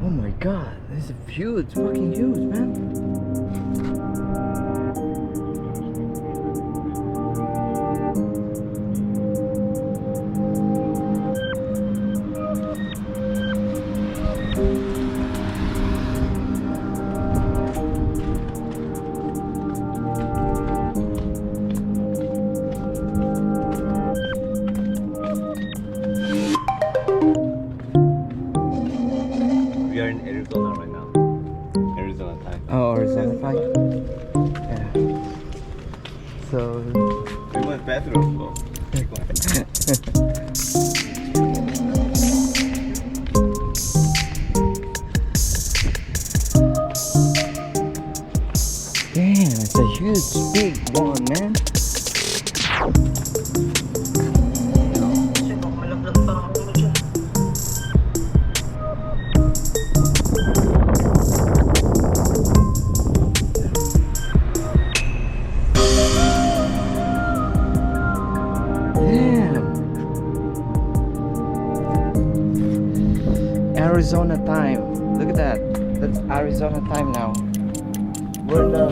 Oh my god, this is huge, fucking huge, man. We are in Arizona right now. Arizona time. Oh, Arizona time? Yeah. So... We went bathroom though. Damn, it's a huge, big one, man. Arizona time. Look at that. That's Arizona time now. We're in the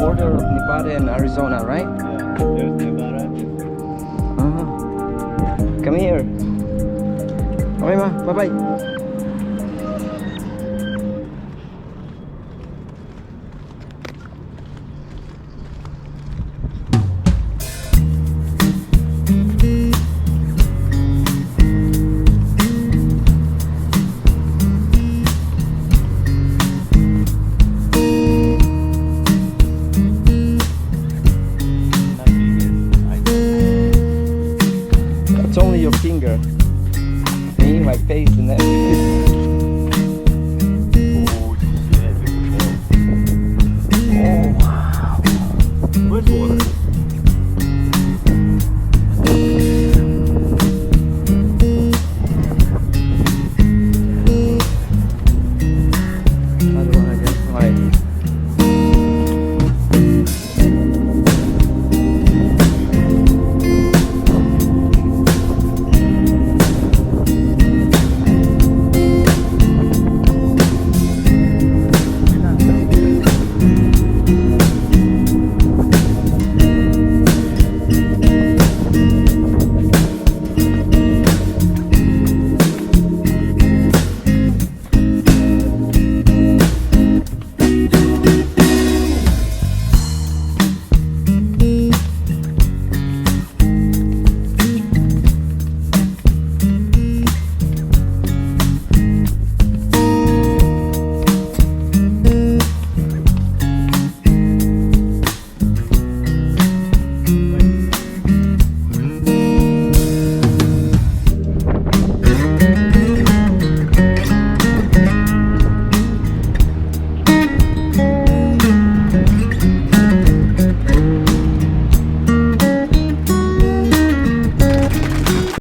border of Nevada and Arizona, right? Yeah, there's Nevada. Come here. Okay, ma. Bye-bye. It's only your finger. Me, my face, and everything. Oh, wow. Where's water?